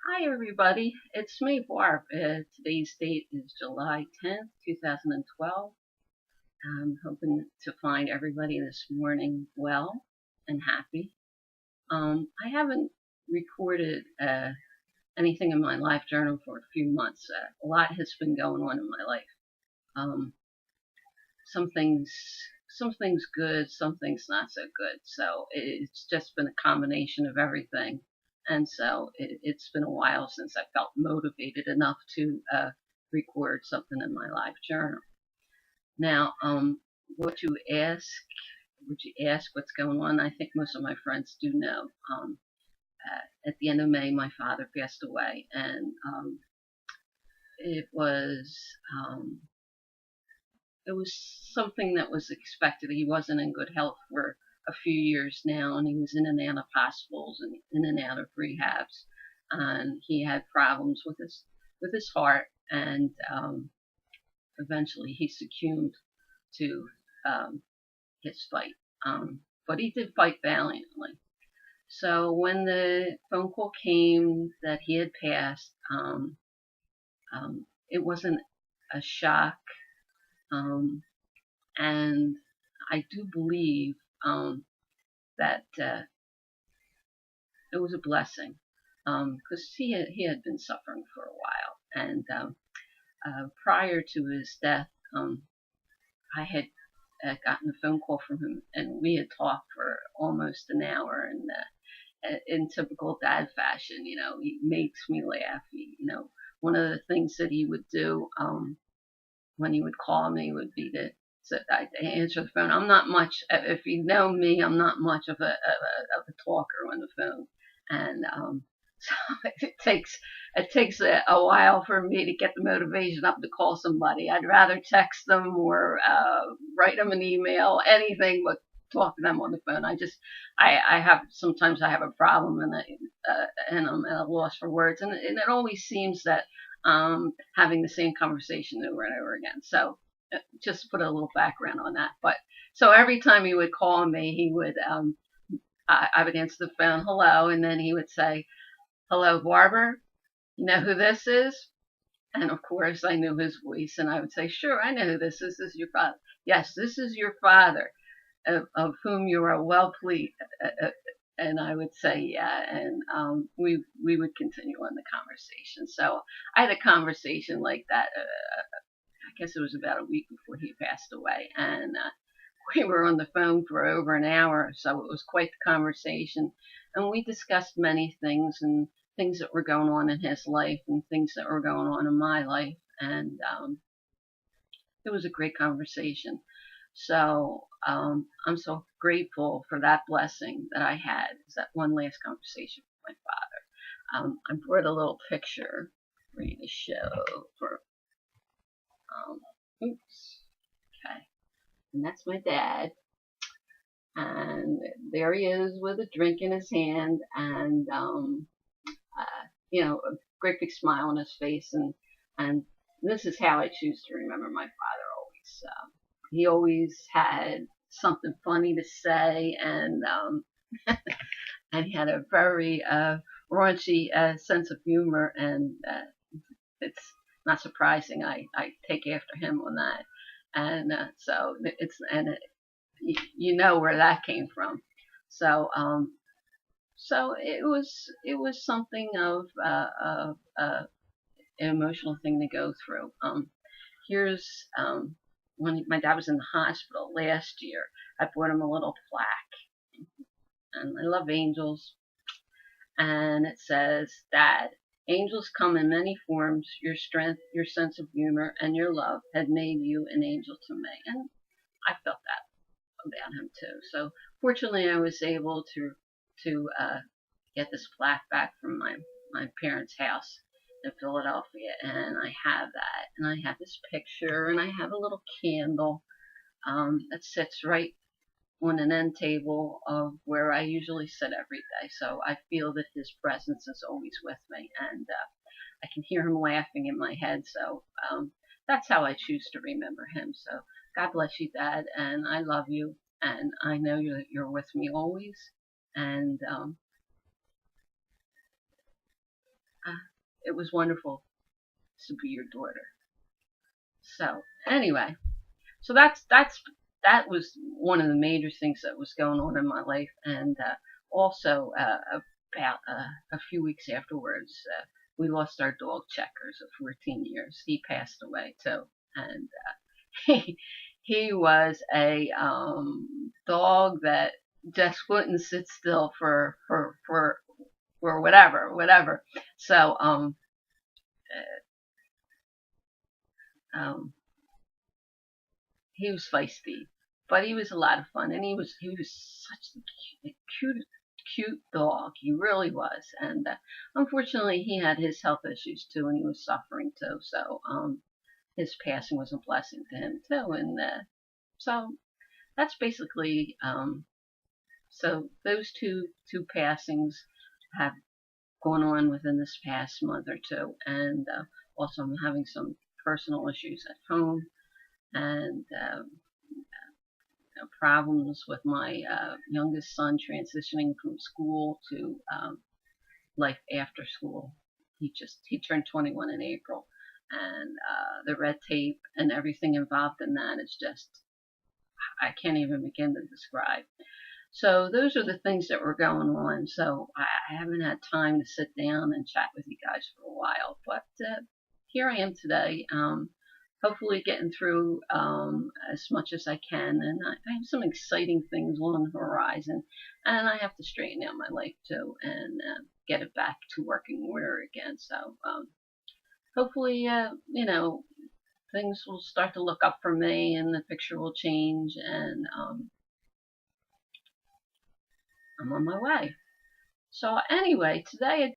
Hi everybody, it's me Barb. Today's date is July 10th, 2012. I'm hoping to find everybody this morning well and happy. I haven't recorded anything in my life journal for a few months. A lot has been going on in my life. Um, some things, some things good, some things not so good. So it's just been a combination of everything. And so it's been a while since I felt motivated enough to record something in my live journal. Now, what you ask, would you ask what's going on? I think most of my friends do know. At the end of May, my father passed away, and it was um, it was something that was expected. He wasn't in good health for a few years now, and he was in and out of hospitals and in and out of rehabs, and he had problems with his heart, and eventually he succumbed to his fight. But he did fight valiantly. So when the phone call came that he had passed, it wasn't a shock. Um, and I do believe that it was a blessing because he had been suffering for a while, and prior to his death, I had gotten a phone call from him, and we had talked for almost an hour, and in typical dad fashion, he makes me laugh. One of the things that he would do when he would call me would be to I answer the phone. I'm not much, if you know me, I'm not much of a talker on the phone, and so it takes a while for me to get the motivation up to call somebody. I'd rather text them or write them an email, anything but talk to them on the phone. I have sometimes I have a problem and I'm at a loss for words, and it always seems that having the same conversation over and over again. So just put a little background on that. But so every time he would call me, he would I would answer the phone, hello, and then he would say, hello, Barber. You know who this is? And of course, I knew his voice, and I would say, sure, I know who this is. This is your father. Yes, this is your father, of whom you are well pleased. And I would say, yeah, and we would continue on the conversation. So I had a conversation like that. I guess it was about a week before he passed away, and we were on the phone for over an hour, so it was quite the conversation. And we discussed many things and things that were going on in his life and things that were going on in my life, and it was a great conversation. So I'm so grateful for that blessing that I had. Is that one last conversation with my father? I brought a little picture for you to show. For um, oops, okay, and that's my dad. And there he is with a drink in his hand, and a great big smile on his face, and this is how I choose to remember my father always. He always had something funny to say, and he had a very raunchy sense of humor, and it's not surprising. I take after him on that, and so it's and you know where that came from. So so it was something of an emotional thing to go through. Here's when my dad was in the hospital last year. I bought him a little plaque, and I love angels. And it says, Dad, angels come in many forms. Your strength, your sense of humor, and your love had made you an angel to me. And I felt that about him too. So fortunately, I was able to get this plaque back from my parents' house in Philadelphia, and I have that, and I have this picture, and I have a little candle that sits right on an end table of where I usually sit every day. So I feel that his presence is always with me, and I can hear him laughing in my head. So that's how I choose to remember him. So God bless you, Dad, and I love you, and I know you're with me always. And it was wonderful to be your daughter. So anyway, so that was one of the major things that was going on in my life, and also about a few weeks afterwards, we lost our dog Checkers of 14 years. He passed away too, and he he was a dog that just wouldn't sit still for whatever. So um, he was feisty, but he was a lot of fun, and he was such a cute dog. He really was, and unfortunately, he had his health issues too, and he was suffering too. So his passing was a blessing to him too, and so that's basically so those two passings have gone on within this past month or two, and also I'm having some personal issues at home, and problems with my youngest son transitioning from school to life after school. He turned 21 in April, and the red tape and everything involved in that is just I can't even begin to describe. So those are the things that were going on. So I haven't had time to sit down and chat with you guys for a while, but here I am today. Hopefully getting through as much as I can, and I have some exciting things on the horizon, and I have to straighten out my life too, and get it back to working order again. So hopefully, things will start to look up for me, and the picture will change, and I'm on my way. So anyway, today